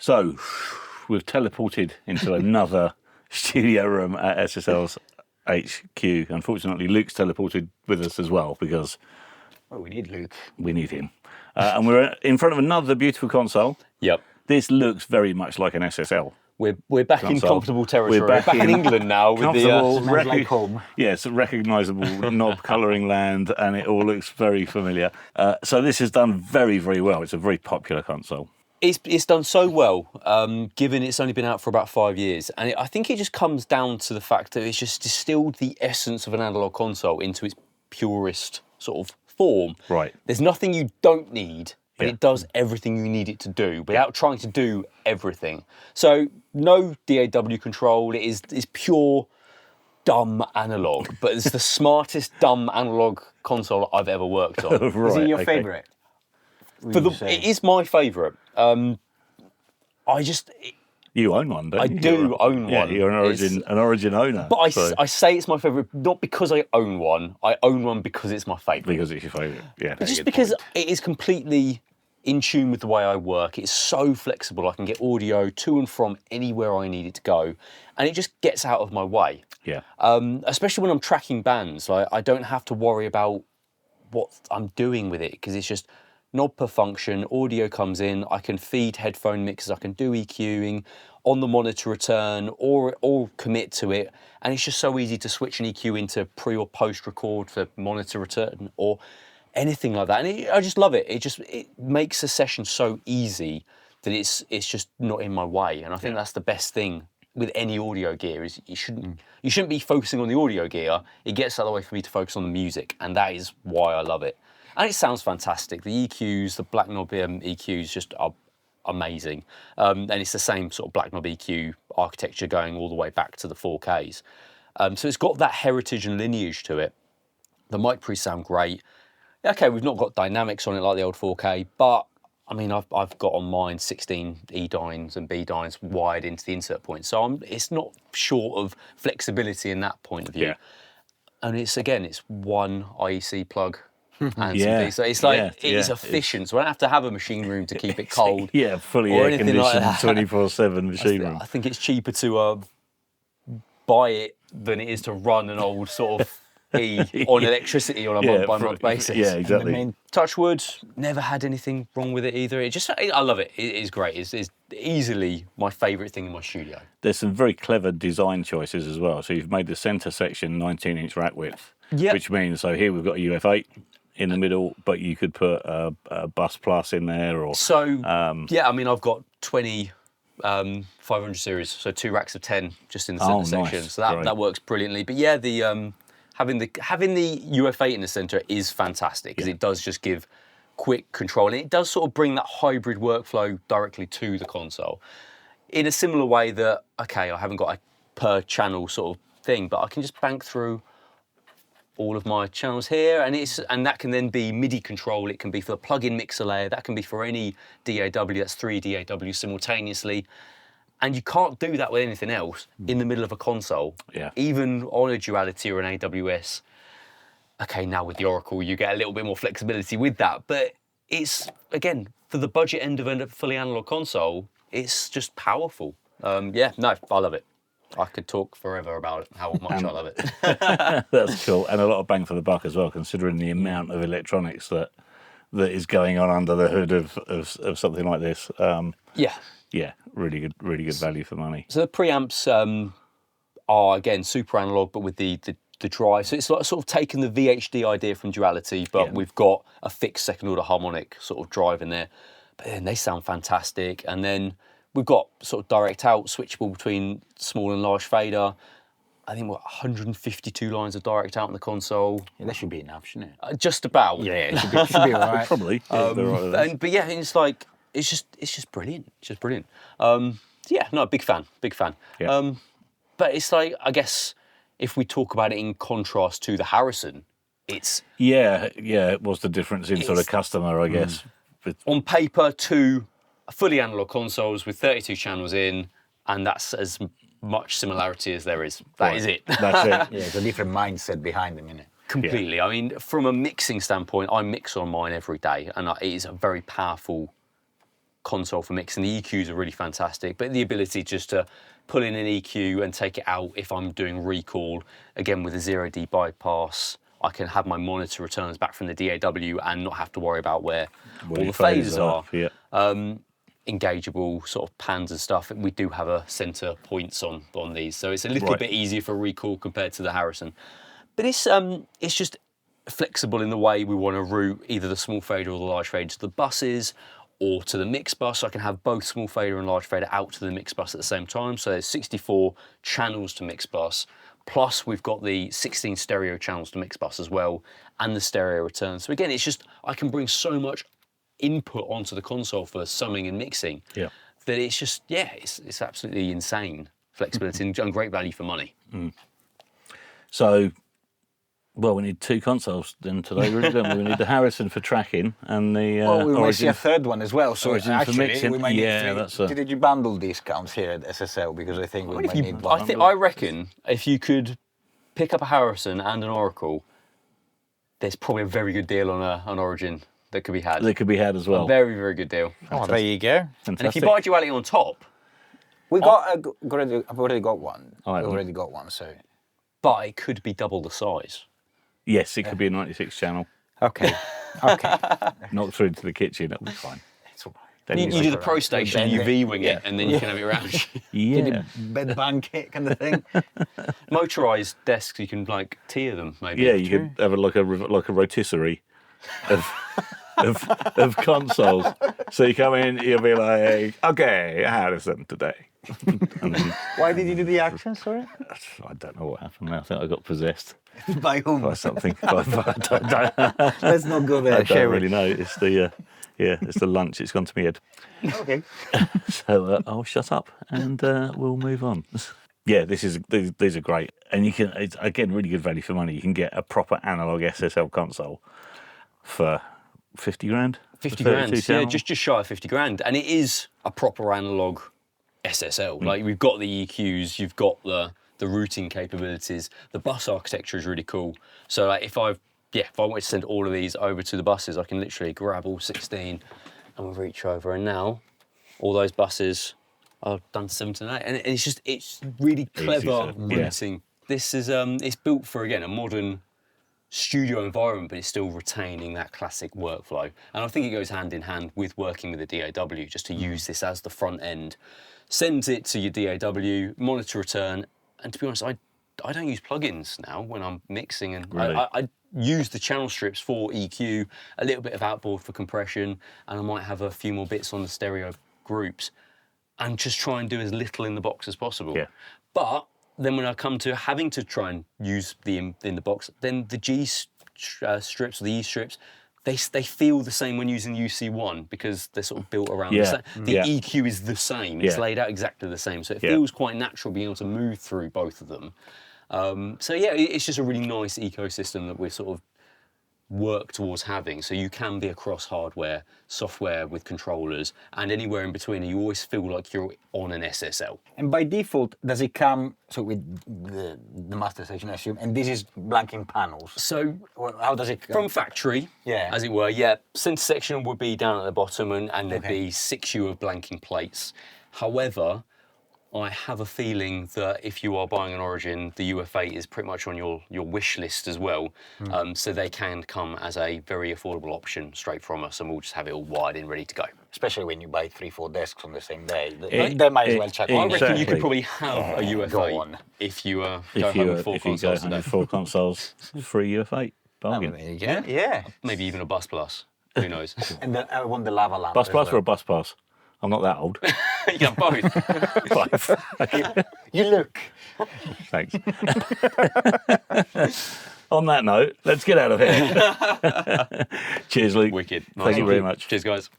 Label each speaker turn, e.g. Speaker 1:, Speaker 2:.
Speaker 1: So, we've teleported into another studio room at SSL's HQ. Unfortunately, Luke's teleported with us as well because...
Speaker 2: Well, we need Luke.
Speaker 1: We need him. And we're in front of another beautiful console.
Speaker 3: Yep.
Speaker 1: This looks very much like an SSL.
Speaker 3: We're back in comfortable territory. We're back in England now with the
Speaker 2: like home.
Speaker 1: Yes, recognisable knob colouring land, and it all looks very familiar. So this is done very, very well. It's a very popular console.
Speaker 3: It's done so well, given it's only been out for about 5 years, and I think it just comes down to the fact that it's just distilled the essence of an analog console into its purest sort of form.
Speaker 1: Right.
Speaker 3: There's nothing you don't need, but it does everything you need it to do without trying to do everything. So no DAW control. It's pure dumb analog, but it's the smartest dumb analog console I've ever worked on.
Speaker 1: Right,
Speaker 2: Is it your favourite?
Speaker 3: It is my favourite.
Speaker 1: You own one, don't you?
Speaker 3: I do own one.
Speaker 1: Yeah, you're an Origin owner.
Speaker 3: But I say it's my favourite not because I own one. I own one because it's my favourite.
Speaker 1: Because it's your favourite, yeah.
Speaker 3: But just because it is completely in tune with the way I work. It's so flexible. I can get audio to and from anywhere I need it to go. And it just gets out of my way.
Speaker 1: Yeah.
Speaker 3: Especially when I'm tracking bands. I don't have to worry about what I'm doing with it because it's just knob per function, audio comes in, I can feed headphone mixes, I can do EQing on the monitor return or commit to it. And it's just so easy to switch an EQ into pre or post record for monitor return or anything like that. And I just love it. It makes a session so easy that it's just not in my way. And I think that's the best thing with any audio gear is you shouldn't be focusing on the audio gear. It gets out of the way for me to focus on the music. And that is why I love it. And it sounds fantastic. The EQs, the Black Knob EQs just are amazing. And it's the same sort of Black Knob EQ architecture going all the way back to the 4Ks. So it's got that heritage and lineage to it. The mic pre's sound great. Okay, we've not got dynamics on it like the old 4K, but I mean, I've got on mine 16 E-dynes and B-dynes wired into the insert point. So it's not short of flexibility in that point of view.
Speaker 1: Yeah.
Speaker 3: And it's one IEC plug. And so it's like it's efficient. So I don't have to have a machine room to keep it cold.
Speaker 1: Fully air conditioned, 24/7 machine room.
Speaker 3: I think it's cheaper to buy it than it is to run an old sort of on electricity on a month-by-month basis.
Speaker 1: Yeah, exactly.
Speaker 3: I mean, touch wood, never had anything wrong with it either. I love it. It is great. It's easily my favourite thing in my studio.
Speaker 1: There's some very clever design choices as well. So you've made the centre section 19-inch rack width, which means, so here we've got a UF8 in the middle, but you could put a Bus Plus in there. Or
Speaker 3: I mean, I've got 20 500 series, so 2 racks of 10 just in the centre section.
Speaker 1: Nice.
Speaker 3: So that works brilliantly. But yeah, the having the UF8 in the centre is fantastic because it does just give quick control. And it does sort of bring that hybrid workflow directly to the console in a similar way that, okay, I haven't got a per channel sort of thing, but I can just bank through all of my channels here, and that can then be MIDI control. It can be for the plug-in mixer layer. That can be for any DAW. That's 3 DAW simultaneously. And you can't do that with anything else in the middle of a console. Yeah. Even on a Duality or an AWS. Okay, now with the Oracle, you get a little bit more flexibility with that. But it's, again, for the budget end of a fully analog console, it's just powerful. I love it. I could talk forever about it, how much I love it.
Speaker 1: That's cool. And a lot of bang for the buck as well, considering the amount of electronics that is going on under the hood of something like this. Yeah, really good value for money.
Speaker 3: So the preamps are, again, super analog, but with the drive. So it's like sort of taking the VHD idea from Duality, but we've got a fixed second order harmonic sort of drive in there. But then they sound fantastic. And then we've got sort of direct out, switchable between small and large fader. I think 152 lines of direct out on the console.
Speaker 2: Yeah, that should be enough, shouldn't it?
Speaker 3: Just about.
Speaker 2: Yeah, it should be all right.
Speaker 1: Probably.
Speaker 3: But yeah, it's like it's just brilliant. It's just brilliant. Big fan. Yeah. But it's like, I guess if we talk about it in contrast to the Harrison, it's
Speaker 1: it was the difference in sort of customer, I guess.
Speaker 3: On paper, 2 fully analog consoles with 32 channels in, and that's as much similarity as there is. That is it.
Speaker 1: That's it.
Speaker 2: Yeah, it's a different mindset behind them, isn't it?
Speaker 3: Completely. I mean, from a mixing standpoint, I mix on mine every day, and it is a very powerful console for mixing. The EQs are really fantastic, but the ability just to pull in an EQ and take it out if I'm doing recall, again with a 0D bypass, I can have my monitor returns back from the DAW and not have to worry about where all the phasers are.
Speaker 1: Yeah.
Speaker 3: Engageable sort of pans and stuff. We do have a center points on these, so it's a little bit easier for recall compared to the Harrison. But it's just flexible in the way we want to route either the small fader or the large fader to the buses or to the mix bus. I can have both small fader and large fader out to the mix bus at the same time. So there's 64 channels to mix bus. Plus we've got the 16 stereo channels to mix bus as well, and the stereo return. So again, it's just, I can bring so much input onto the console for summing and mixing that it's just, it's absolutely insane flexibility and great value for money.
Speaker 1: So, well, we need 2 consoles then today, really, don't we? We need the Harrison for tracking and the
Speaker 2: we might see
Speaker 1: Origin.
Speaker 2: a third one as well. So
Speaker 1: Origin for mixing.
Speaker 2: actually, we might need 3.
Speaker 1: that's
Speaker 2: Did you bundle discounts here at SSL? Because I think we might need one.
Speaker 3: I reckon if you could pick up a Harrison and an Oracle, there's probably a very good deal on an Origin that could be had.
Speaker 1: They could be had as well.
Speaker 3: A very, very good deal.
Speaker 2: Oh, there you go.
Speaker 1: Fantastic.
Speaker 3: And if you buy Duality on top,
Speaker 2: I've already got one. I've already got one, so.
Speaker 3: but it could be double the size.
Speaker 1: Yes, it could be a 96 channel.
Speaker 2: Okay.
Speaker 1: Knock through to the kitchen, that'll be fine.
Speaker 2: It's all right.
Speaker 1: Then
Speaker 3: You do the Pro Station, you V-wing it, and then you can have it around.
Speaker 1: Yeah.
Speaker 2: Bed bang kit kind of thing.
Speaker 3: Motorised desks, you can like tier them maybe.
Speaker 1: Yeah, you could have like a rotisserie of consoles. So you come in, you'll be like, okay, Harrison today. And then,
Speaker 2: Why did you do the accent, sorry?
Speaker 1: I don't know what happened there. I think I got possessed
Speaker 2: By whom?
Speaker 1: by something. I
Speaker 2: Let's not go there,
Speaker 1: don't really know. It's the it's the lunch. It's gone to my head.
Speaker 2: Okay.
Speaker 1: So I'll shut up and we'll move on. Yeah, these are great, and you can, it's, again, really good value for money. You can get a proper analog SSL console for 50 grand.
Speaker 3: 50 grand, yeah, just shy of 50 grand. And it is a proper analog SSL. Like, we've got the EQs, you've got the routing capabilities. The bus architecture is really cool. So like, if I wanted to send all of these over to the buses, I can literally grab all 16 and we'll reach over. And now all those buses are done to 7 to 8. And it's really clever routing. This is, it's built for, again, a modern studio environment, but it's still retaining that classic workflow. And I think it goes hand in hand with working with the DAW, just to use this as the front end. Sends it to your DAW, monitor return, and to be honest, I don't use plugins now when I'm mixing, and
Speaker 1: really?
Speaker 3: I use the channel strips for EQ, a little bit of outboard for compression, and I might have a few more bits on the stereo groups, and just try and do as little in the box as possible.
Speaker 1: Yeah.
Speaker 3: But then when I come to having to try and use the in the box, then the G strips or the E strips, they feel the same when using UC1 because they're sort of built around the same. The EQ is the same. It's laid out exactly the same. So it feels quite natural being able to move through both of them. So yeah, it's just a really nice ecosystem that we've sort of worked towards having. So you can be across hardware, software with controllers, and anywhere in between. And you always feel like you're on an SSL.
Speaker 2: And by default, does it come with the master section, I assume? And this is blanking panels.
Speaker 3: So
Speaker 2: how does it come?
Speaker 3: From factory, as it were, center section would be down at the bottom, and there'd be 6U of blanking plates. However, I have a feeling that if you are buying an Origin, the UF8 is pretty much on your wish list as well. So they can come as a very affordable option straight from us, and we'll just have it all wired in, ready to go.
Speaker 2: Especially when you buy 3-4 desks on the same day. They might as well check
Speaker 3: I
Speaker 2: on.
Speaker 3: reckon you could probably have a UF8 if you go home with 4 consoles today.
Speaker 1: 4 consoles, free UF8. Bargain.
Speaker 2: There you go. Yeah.
Speaker 3: Maybe even a Bus Plus. Who knows?
Speaker 2: And I want the lava lamp.
Speaker 1: Bus Plus or a Bus Pass? I'm not that old.
Speaker 3: You can have both.
Speaker 1: Both.
Speaker 2: You look.
Speaker 1: Thanks. On that note, let's get out of here. Cheers, Luke.
Speaker 3: Wicked.
Speaker 1: Thank you very much.
Speaker 3: Cheers, guys.